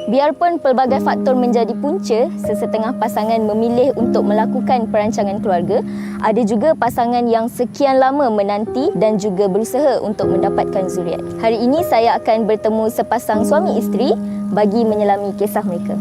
Biarpun pelbagai faktor menjadi punca, sesetengah pasangan memilih untuk melakukan perancangan keluarga, ada juga pasangan yang sekian lama menanti dan juga berusaha untuk mendapatkan zuriat. Hari ini saya akan bertemu sepasang suami isteri bagi menyelami kisah mereka.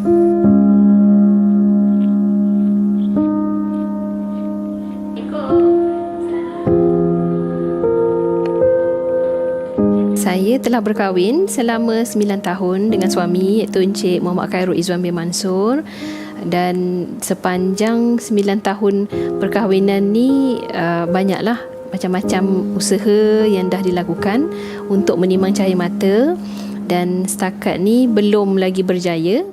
Saya telah berkahwin selama 9 tahun dengan suami iaitu Encik Muhammad Khairul Izzuan bin Mansur, dan sepanjang 9 tahun perkahwinan ni banyaklah macam-macam usaha yang dah dilakukan untuk menimang cahaya mata, dan setakat ni belum lagi berjaya.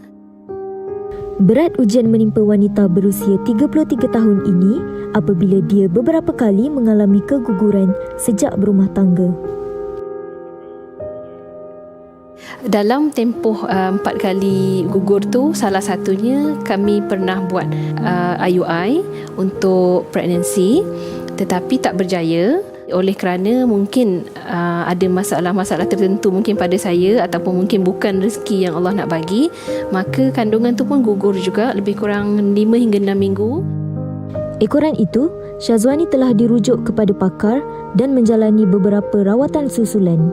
Berat ujian menimpa wanita berusia 33 tahun ini apabila dia beberapa kali mengalami keguguran sejak berumah tangga. Dalam tempoh 4 kali gugur tu, salah satunya kami pernah buat IUI untuk pregnancy, tetapi tak berjaya oleh kerana mungkin ada masalah-masalah tertentu mungkin pada saya, ataupun mungkin bukan rezeki yang Allah nak bagi, maka kandungan tu pun gugur juga lebih kurang 5 hingga 6 minggu. Ekoran itu, Syazwani telah dirujuk kepada pakar dan menjalani beberapa rawatan susulan.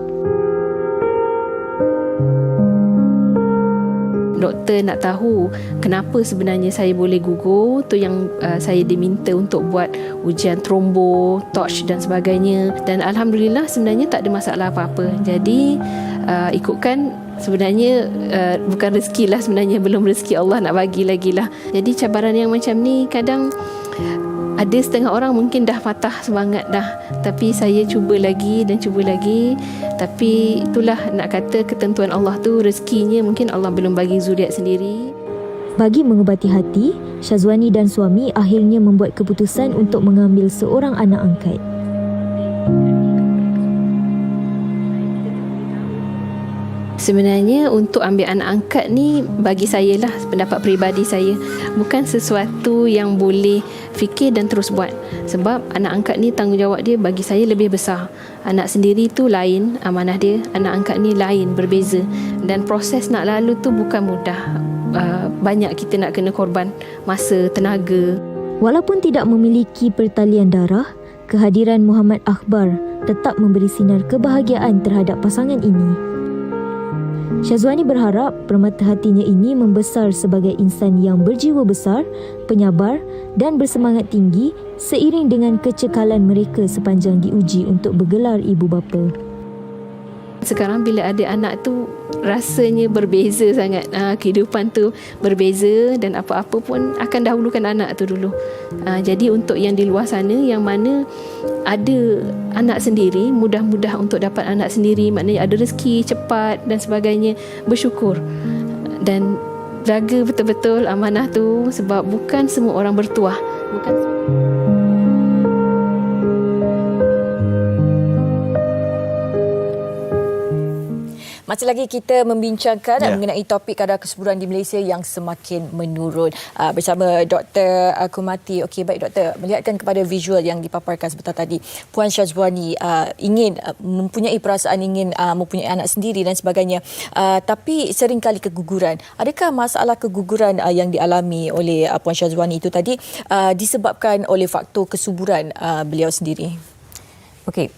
Doktor nak tahu kenapa sebenarnya saya boleh gugur, tu yang saya diminta untuk buat ujian trombo, torch dan sebagainya, dan alhamdulillah sebenarnya tak ada masalah apa-apa. Jadi ikutkan sebenarnya bukan rezeki lah, sebenarnya belum rezeki Allah nak bagi lagi lah. Jadi cabaran yang macam ni kadang ada setengah orang mungkin dah patah semangat dah, tapi saya cuba lagi dan cuba lagi. Tapi itulah nak kata ketentuan Allah tu, rezekinya mungkin Allah belum bagi zuriat sendiri. Bagi mengubati hati, Syazwani dan suami akhirnya membuat keputusan untuk mengambil seorang anak angkat. Sebenarnya untuk ambil anak angkat ni, bagi saya lah, pendapat peribadi saya, bukan sesuatu yang boleh fikir dan terus buat. Sebab anak angkat ni tanggungjawab dia bagi saya lebih besar. Anak sendiri tu lain amanah dia, anak angkat ni lain, berbeza. Dan proses nak lalu tu bukan mudah. Banyak kita nak kena korban masa, tenaga. Walaupun tidak memiliki pertalian darah, kehadiran Muhammad Akhbar tetap memberi sinar kebahagiaan terhadap pasangan ini. Syazwani berharap permata hatinya ini membesar sebagai insan yang berjiwa besar, penyabar dan bersemangat tinggi seiring dengan kecekalan mereka sepanjang diuji untuk bergelar ibu bapa. Sekarang bila ada anak tu rasanya berbeza sangat. Kehidupan tu berbeza, dan apa-apa pun akan dahulukan anak tu dulu. Jadi untuk yang di luar sana yang mana ada anak sendiri, mudah-mudah untuk dapat anak sendiri, maknanya ada rezeki cepat dan sebagainya, bersyukur dan jaga betul-betul amanah tu, sebab bukan semua orang bertuah. Masih lagi kita membincangkan mengenai topik kadar kesuburan di Malaysia yang semakin menurun bersama Dr. Kumati. Okey, baik Doktor, melihatkan kepada visual yang dipaparkan sebentar tadi, Puan Syazwani ingin mempunyai perasaan ingin mempunyai anak sendiri dan sebagainya, tapi seringkali keguguran. Adakah masalah keguguran yang dialami oleh Puan Syazwani itu tadi disebabkan oleh faktor kesuburan beliau sendiri? Okey,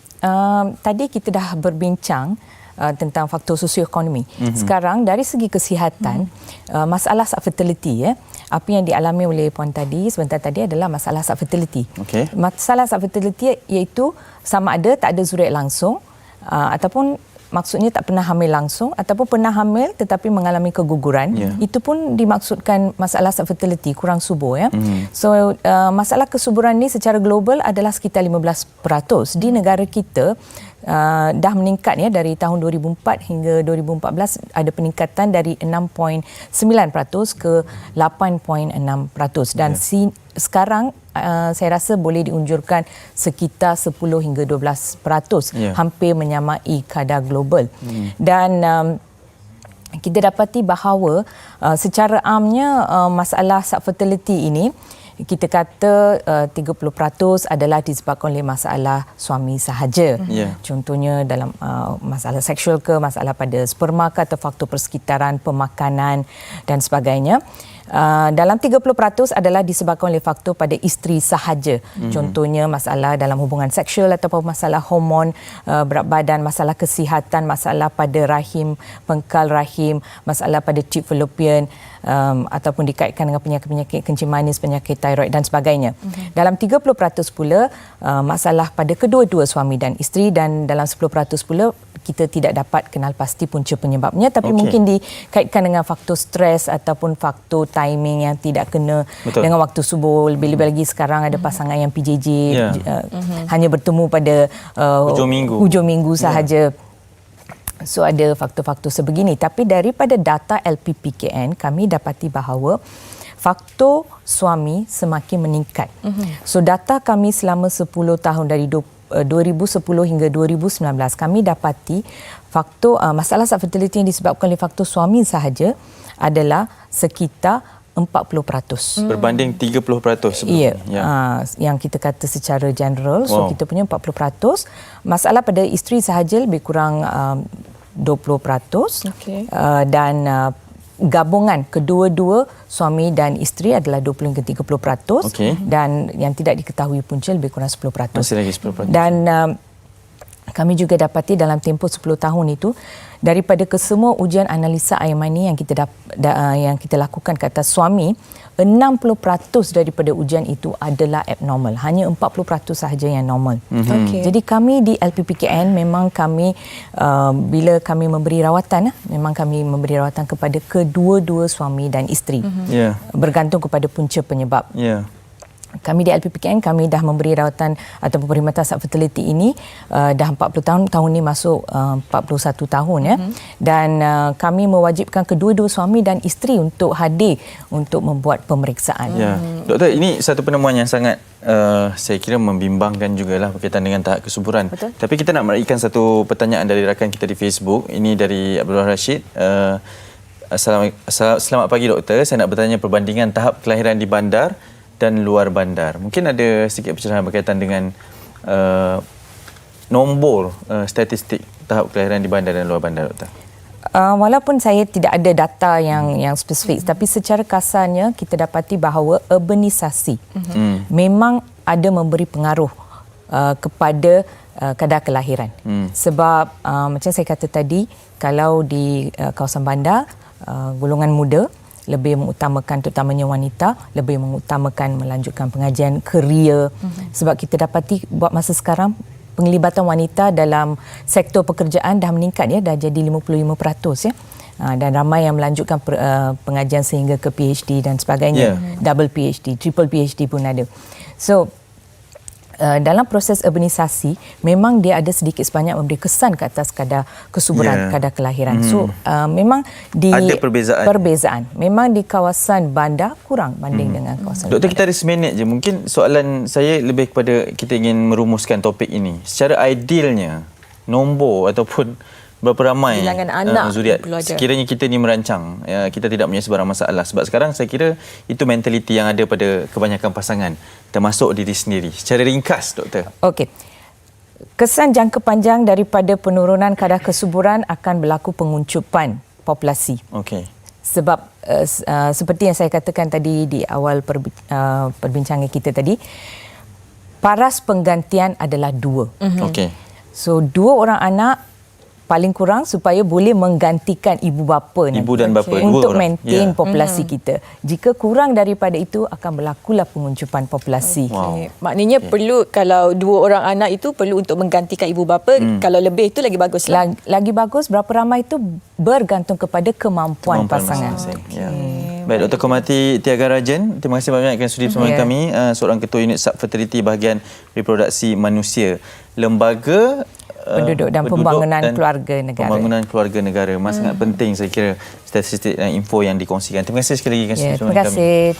tadi kita dah berbincang tentang faktor sosioekonomi. Sekarang dari segi kesihatan, masalah fertility, apa yang dialami oleh puan tadi sebentar tadi adalah masalah fertility. Masalah fertility iaitu sama ada tak ada zuriat langsung, ataupun maksudnya tak pernah hamil langsung, ataupun pernah hamil tetapi mengalami keguguran. Itu pun dimaksudkan masalah fertility, kurang subur. So masalah kesuburan ni secara global adalah sekitar 15%. Di negara kita dah meningkat dari tahun 2004 hingga 2014 ada peningkatan dari 6.9% ke 8.6%, dan sekarang saya rasa boleh diunjurkan sekitar 10 hingga 12%, hampir menyamai kadar global. Dan kita dapati bahawa secara amnya masalah fertility ini kita kata 30% adalah disebabkan oleh masalah suami sahaja. Contohnya dalam masalah seksual ke, masalah pada sperma ke, atau faktor persekitaran, pemakanan dan sebagainya. Dalam 30% adalah disebabkan oleh faktor pada isteri sahaja. Contohnya masalah dalam hubungan seksual ataupun masalah hormon, berat badan, masalah kesihatan, masalah pada rahim, pengkal rahim, masalah pada tube fallopian, ataupun dikaitkan dengan penyakit-penyakit kencing manis, penyakit tiroid dan sebagainya. Dalam 30% pula masalah pada kedua-dua suami dan isteri, dan dalam 10% pula kita tidak dapat kenal pasti punca penyebabnya, tapi mungkin dikaitkan dengan faktor stres ataupun faktor timing yang tidak kena dengan waktu subuh. Lebih-lebih lagi sekarang ada pasangan yang PJJ, hanya bertemu pada hujung minggu sahaja. So ada faktor-faktor sebegini. Tapi daripada data LPPKN, kami dapati bahawa faktor suami semakin meningkat. So data kami selama 10 tahun dari 2010 hingga 2019, kami dapati faktor masalah fertility yang disebabkan oleh faktor suami sahaja adalah sekitar 40%. Berbanding 30% sebelum. Yang kita kata secara general. So kita punya 40%. Masalah pada isteri sahaja lebih kurang 20%. Dan gabungan kedua-dua suami dan isteri adalah 20 hingga 30%. Dan yang tidak diketahui punca lebih kurang 10%. Masih lagi 10%. Dan kami juga dapati dalam tempoh 10 tahun itu, daripada kesemua ujian analisa air mani yang kita lakukan ke atas suami, 60% daripada ujian itu adalah abnormal. Hanya 40% sahaja yang normal. Jadi kami di LPPKN memang kami bila kami memberi rawatan, memang kami memberi rawatan kepada kedua-dua suami dan isteri. Bergantung kepada punca penyebab. Kami di LPPKN, kami dah memberi rawatan ataupun perkhidmatan fertility ini dah 40 tahun. Tahun ini masuk 41 tahun ya. Dan kami mewajibkan kedua-dua suami dan isteri untuk hadir untuk membuat pemeriksaan. Doktor, ini satu penemuan yang sangat saya kira membimbangkan jugalah berkaitan dengan tahap kesuburan. Tapi kita nak meraihkan satu pertanyaan dari rakan kita di Facebook. Ini dari Abdul Rashid. Selamat pagi doktor. Saya nak bertanya perbandingan tahap kelahiran di bandar dan luar bandar. Mungkin ada sedikit pencerahan berkaitan dengan nombor statistik tahap kelahiran di bandar dan luar bandar, doktor. Walaupun saya tidak ada data yang spesifik, tapi secara kasarnya kita dapati bahawa urbanisasi memang ada memberi pengaruh kepada kadar kelahiran. Sebab macam saya kata tadi, kalau di kawasan bandar, golongan muda lebih mengutamakan, terutamanya wanita, lebih mengutamakan melanjutkan pengajian, kerja. Sebab kita dapati buat masa sekarang penglibatan wanita dalam sektor pekerjaan dah meningkat ya, dah jadi 55% ya. Dan ramai yang melanjutkan pengajian sehingga ke PhD dan sebagainya. Double PhD, triple PhD pun ada. So dalam proses urbanisasi memang dia ada sedikit sebanyak memberi kesan ke atas kadar kesuburan, kadar kelahiran. So memang ada perbezaan. Memang di kawasan bandar kurang banding dengan kawasan. Doktor, kita ada seminit je. Mungkin soalan saya lebih kepada kita ingin merumuskan topik ini. Secara idealnya nombor ataupun berapa ramai zuriat sekiranya kita ni merancang, kita tidak punya sebarang masalah. Sebab sekarang saya kira itu mentaliti yang ada pada kebanyakan pasangan, termasuk diri sendiri. Secara ringkas, doktor. Okey. Kesan jangka panjang daripada penurunan kadar kesuburan akan berlaku penguncupan populasi. Sebab seperti yang saya katakan tadi di awal perbincangan kita tadi, paras penggantian adalah 2. So 2 orang anak paling kurang supaya boleh menggantikan ibu bapa nanti. Ibu dan bapa. Untuk maintain populasi kita. Jika kurang daripada itu, akan berlakulah penguncupan populasi. Maknanya perlu, kalau 2 orang anak itu perlu untuk menggantikan ibu bapa. Kalau lebih itu lagi bagus. Lagi bagus. Berapa ramai itu bergantung kepada kemampuan pasangan. Baik, Dr. Komati Tiaga Rajan, terima kasih banyak kerana sudi bersama kami, seorang ketua unit subfertility bahagian reproduksi manusia, Lembaga Penduduk dan Pembangunan Keluarga Negara. Pembangunan Keluarga Negara. Sangat penting saya kira statistik dan info yang dikongsikan. Terima kasih sekali lagi. Terima kasih.